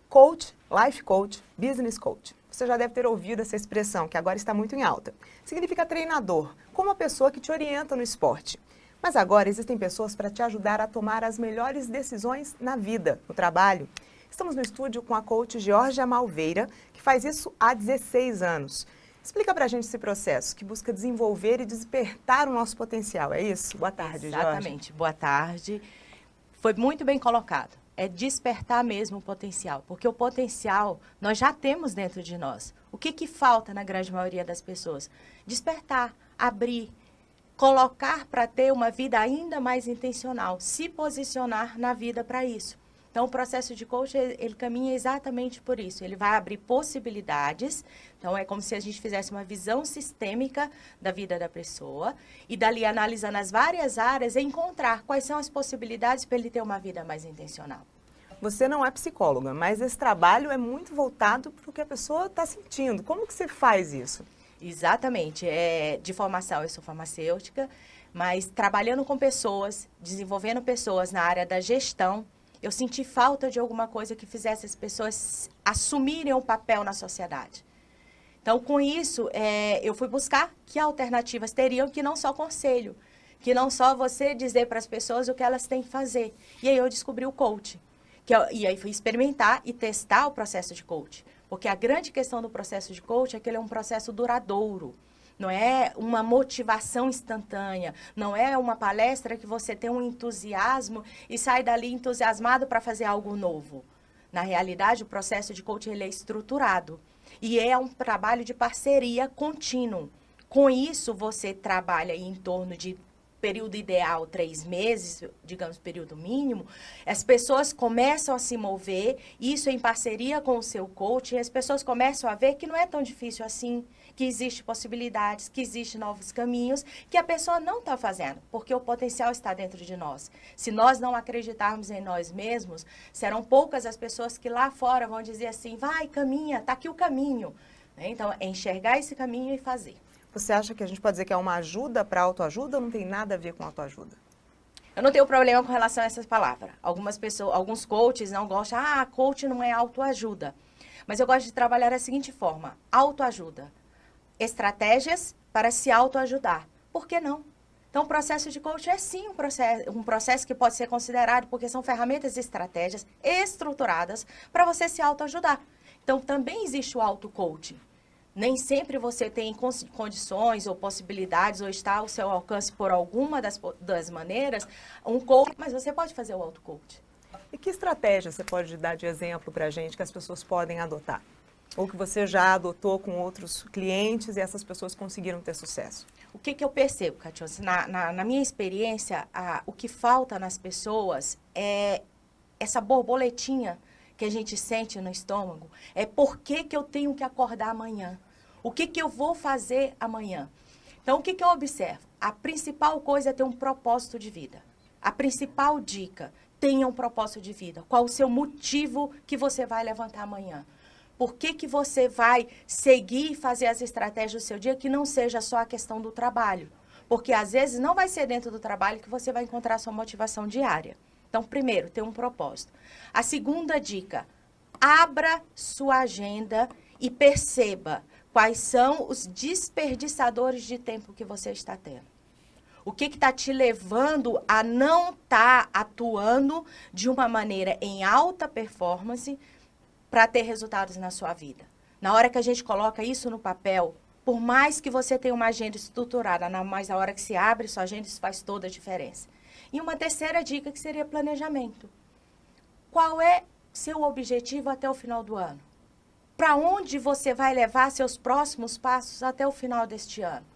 Coach, life coach, business coach. Você já deve ter ouvido essa expressão, que agora está muito em alta. Significa treinador, como a pessoa que te orienta no esporte. Mas agora existem pessoas para te ajudar a tomar as melhores decisões na vida, no trabalho. Estamos no estúdio com a coach Georgia Malveira, que faz isso há 16 anos. Explica pra gente esse processo, que busca desenvolver e despertar o nosso potencial, é isso? Boa tarde, Georgia. Exatamente, boa tarde. Foi muito bem colocado. É despertar mesmo o potencial, porque o potencial nós já temos dentro de nós. O que falta na grande maioria das pessoas? Despertar, abrir, colocar para ter uma vida ainda mais intencional, se posicionar na vida para isso. Então, o processo de coach, ele caminha exatamente por isso. Ele vai abrir possibilidades. Então, é como se a gente fizesse uma visão sistêmica da vida da pessoa e dali, analisando as várias áreas, encontrar quais são as possibilidades para ele ter uma vida mais intencional. Você não é psicóloga, mas esse trabalho é muito voltado para o que a pessoa está sentindo. Como que você faz isso? Exatamente. De formação, eu sou farmacêutica, mas trabalhando com pessoas, desenvolvendo pessoas na área da gestão, eu senti falta de alguma coisa que fizesse as pessoas assumirem um papel na sociedade. Então, com isso, eu fui buscar que alternativas teriam, que não só conselho, que não só você dizer para as pessoas o que elas têm que fazer. E aí eu descobri o coach. E aí fui experimentar e testar o processo de coach. Porque a grande questão do processo de coach é que ele é um processo duradouro. Não é uma motivação instantânea, não é uma palestra que você tem um entusiasmo e sai dali entusiasmado para fazer algo novo. Na realidade, o processo de coaching ele é estruturado e é um trabalho de parceria contínuo. Com isso, você trabalha em torno de período ideal, 3 meses, digamos, período mínimo, as pessoas começam a se mover, isso em parceria com o seu coach, e as pessoas começam a ver que não é tão difícil assim, que existem possibilidades, que existem novos caminhos, que a pessoa não está fazendo, porque o potencial está dentro de nós. Se nós não acreditarmos em nós mesmos, serão poucas as pessoas que lá fora vão dizer assim, vai, caminha, está aqui o caminho. Então, é enxergar esse caminho e fazer. Você acha que a gente pode dizer que é uma ajuda para autoajuda ou não tem nada a ver com autoajuda? Eu não tenho problema com relação a essas palavras. Algumas pessoas, alguns coaches não gostam, coach não é autoajuda. Mas eu gosto de trabalhar da seguinte forma, autoajuda. Estratégias para se autoajudar. Por que não? Então, o processo de coaching é sim um processo que pode ser considerado, porque são ferramentas e estratégias estruturadas para você se autoajudar. Então, também existe o auto-coaching. Nem sempre você tem condições ou possibilidades ou está ao seu alcance por alguma das maneiras, um coach, mas você pode fazer o auto-coaching. E que estratégia você pode dar de exemplo para a gente que as pessoas podem adotar? Ou que você já adotou com outros clientes e essas pessoas conseguiram ter sucesso? O que eu percebo, Catiúcia? Na minha experiência, o que falta nas pessoas é essa borboletinha que a gente sente no estômago. É por que eu tenho que acordar amanhã? O que eu vou fazer amanhã? Então, o que eu observo? A principal coisa é ter um propósito de vida. A principal dica, tenha um propósito de vida. Qual o seu motivo que você vai levantar amanhã? Por que você vai seguir e fazer as estratégias do seu dia que não seja só a questão do trabalho? Porque, às vezes, não vai ser dentro do trabalho que você vai encontrar a sua motivação diária. Então, primeiro, ter um propósito. A segunda dica, abra sua agenda e perceba quais são os desperdiçadores de tempo que você está tendo. O que está te levando a não estar atuando de uma maneira em alta performance para ter resultados na sua vida. Na hora que a gente coloca isso no papel, por mais que você tenha uma agenda estruturada, mas na hora que se abre sua agenda, isso faz toda a diferença. E uma terceira dica que seria planejamento. Qual é seu objetivo até o final do ano? Para onde você vai levar seus próximos passos até o final deste ano?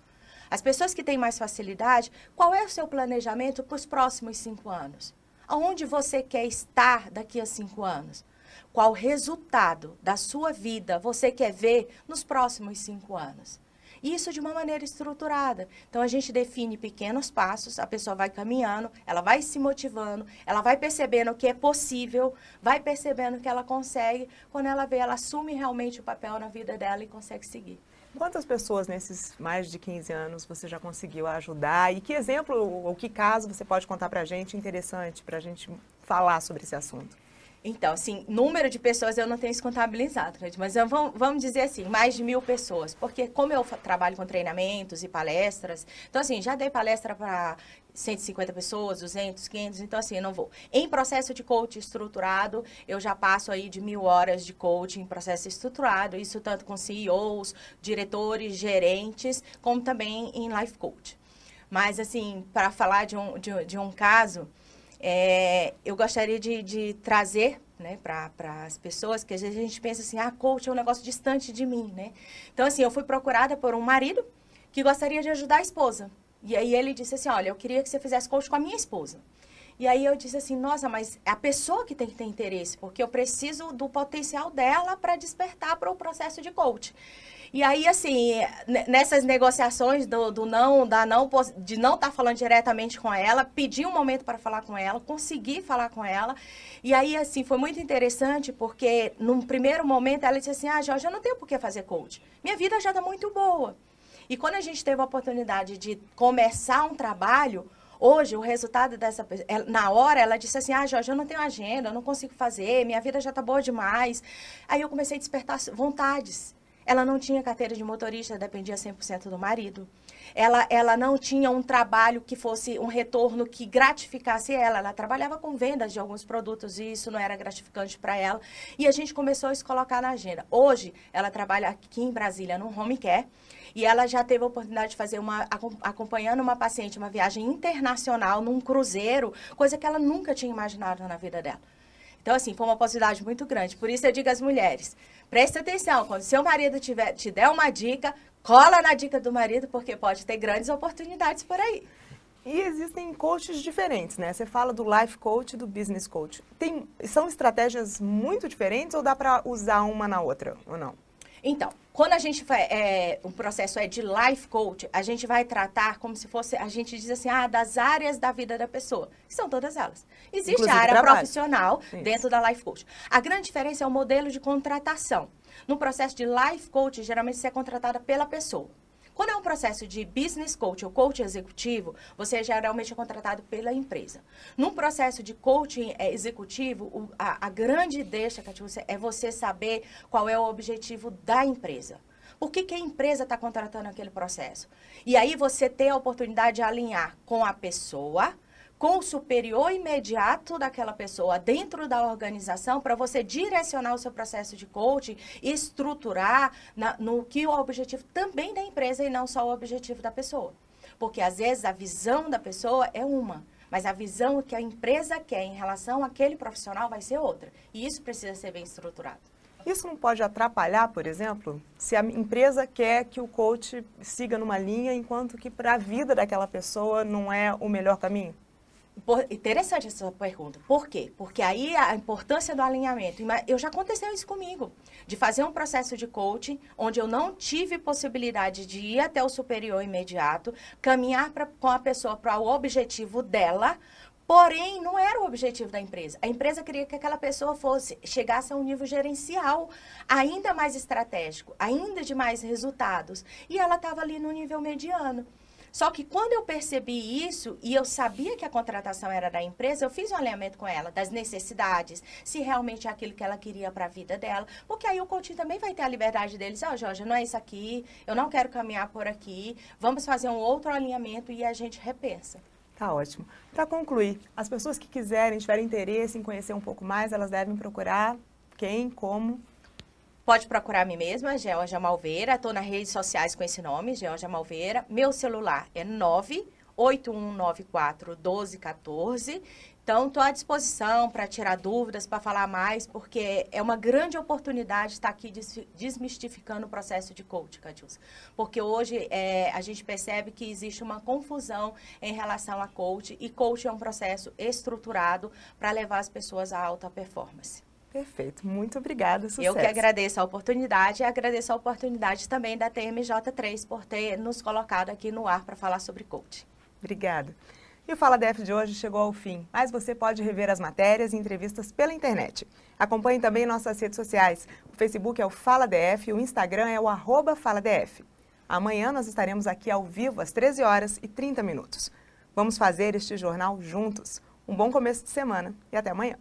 As pessoas que têm mais facilidade, qual é o seu planejamento para os próximos 5 anos? Aonde você quer estar daqui a 5 anos? Qual resultado da sua vida você quer ver nos próximos 5 anos? Isso de uma maneira estruturada. Então, a gente define pequenos passos, a pessoa vai caminhando, ela vai se motivando, ela vai percebendo que é possível, vai percebendo que ela consegue. Quando ela vê, ela assume realmente o papel na vida dela e consegue seguir. Quantas pessoas nesses mais de 15 anos você já conseguiu ajudar? E que exemplo ou que caso você pode contar para a gente interessante, para a gente falar sobre esse assunto? Então, assim, número de pessoas eu não tenho isso contabilizado, mas vamos dizer assim, mais de 1000 pessoas. Porque como eu trabalho com treinamentos e palestras, então assim, já dei palestra para 150 pessoas, 200, 500, então assim, eu não vou. Em processo de coaching estruturado, eu já passo aí de 1000 horas de coaching em processo estruturado, isso tanto com CEOs, diretores, gerentes, como também em life coach. Mas assim, para falar de um caso... eu gostaria de trazer, né, para as pessoas, que às vezes a gente pensa assim, coach é um negócio distante de mim, né? Então, assim, eu fui procurada por um marido que gostaria de ajudar a esposa. E aí ele disse assim, olha, eu queria que você fizesse coach com a minha esposa. E aí eu disse assim, nossa, mas é a pessoa que tem que ter interesse, porque eu preciso do potencial dela para despertar para o processo de coach. E aí, assim, nessas negociações de não estar falando diretamente com ela, pedi um momento para falar com ela, consegui falar com ela. E aí, assim, foi muito interessante, porque num primeiro momento ela disse assim, Jorge, eu não tenho por que fazer coach. Minha vida já está muito boa. E quando a gente teve a oportunidade de começar um trabalho, hoje, o resultado dessa pessoa, na hora, ela disse assim, Jorge, eu não tenho agenda, eu não consigo fazer, minha vida já está boa demais. Aí eu comecei a despertar vontades. Ela não tinha carteira de motorista, dependia 100% do marido. Ela não tinha um trabalho que fosse um retorno que gratificasse ela. Ela trabalhava com vendas de alguns produtos e isso não era gratificante para ela. E a gente começou a se colocar na agenda. Hoje, ela trabalha aqui em Brasília, no home care. E ela já teve a oportunidade de fazer acompanhando uma paciente, uma viagem internacional num cruzeiro, coisa que ela nunca tinha imaginado na vida dela. Então, assim, foi uma possibilidade muito grande. Por isso eu digo às mulheres, preste atenção, quando seu marido te der uma dica, cola na dica do marido, porque pode ter grandes oportunidades por aí. E existem coaches diferentes, né? Você fala do life coach e do business coach. São estratégias muito diferentes ou dá para usar uma na outra, ou não? Então, quando a gente o processo é de life coach, a gente vai tratar como se fosse, a gente diz assim, das áreas da vida da pessoa, que são todas elas. Existe inclusive a área trabalho profissional dentro da life coach. A grande diferença é o modelo de contratação. No processo de life coach, geralmente você é contratada pela pessoa. Quando é um processo de business coach ou coach executivo, você geralmente é contratado pela empresa. Num processo de coaching executivo, a grande deixa, Catiúcia, é você saber qual é o objetivo da empresa. Por que a empresa está contratando aquele processo? E aí você tem a oportunidade de alinhar com a pessoa, com o superior imediato daquela pessoa dentro da organização para você direcionar o seu processo de coaching e estruturar no que é o objetivo também da empresa e não só o objetivo da pessoa. Porque às vezes a visão da pessoa é uma, mas a visão que a empresa quer em relação àquele profissional vai ser outra. E isso precisa ser bem estruturado. Isso não pode atrapalhar, por exemplo, se a empresa quer que o coach siga numa linha, enquanto que para a vida daquela pessoa não é o melhor caminho? Interessante essa pergunta. Por quê? Porque aí a importância do alinhamento. Já aconteceu isso comigo, de fazer um processo de coaching, onde eu não tive possibilidade de ir até o superior imediato, caminhar com a pessoa para o objetivo dela, porém não era o objetivo da empresa. A empresa queria que aquela pessoa chegasse a um nível gerencial ainda mais estratégico, ainda de mais resultados. E ela estava ali no nível mediano. Só que quando eu percebi isso e eu sabia que a contratação era da empresa, eu fiz um alinhamento com ela das necessidades, se realmente é aquilo que ela queria para a vida dela. Porque aí o coaching também vai ter a liberdade deles. Jorge, não é isso aqui, eu não quero caminhar por aqui, vamos fazer um outro alinhamento e a gente repensa. Tá ótimo. Para concluir, as pessoas que tiverem interesse em conhecer um pouco mais, elas devem procurar quem, como? Pode procurar a mim mesma, Georgia Malveira. Estou nas redes sociais com esse nome, Georgia Malveira. Meu celular é 981941214. Então, estou à disposição para tirar dúvidas, para falar mais, porque é uma grande oportunidade estar aqui desmistificando o processo de coaching, Catiúcia. Porque hoje a gente percebe que existe uma confusão em relação a coaching, e coaching é um processo estruturado para levar as pessoas à alta performance. Perfeito, muito obrigada, sucesso. Eu que agradeço a oportunidade e agradeço a oportunidade também da TMJ3 por ter nos colocado aqui no ar para falar sobre coaching. Obrigada. E o Fala DF de hoje chegou ao fim, mas você pode rever as matérias e entrevistas pela internet. Acompanhe também nossas redes sociais. O Facebook é o Fala DF e o Instagram é o @FalaDF. Amanhã nós estaremos aqui ao vivo às 13h30. Vamos fazer este jornal juntos. Um bom começo de semana e até amanhã.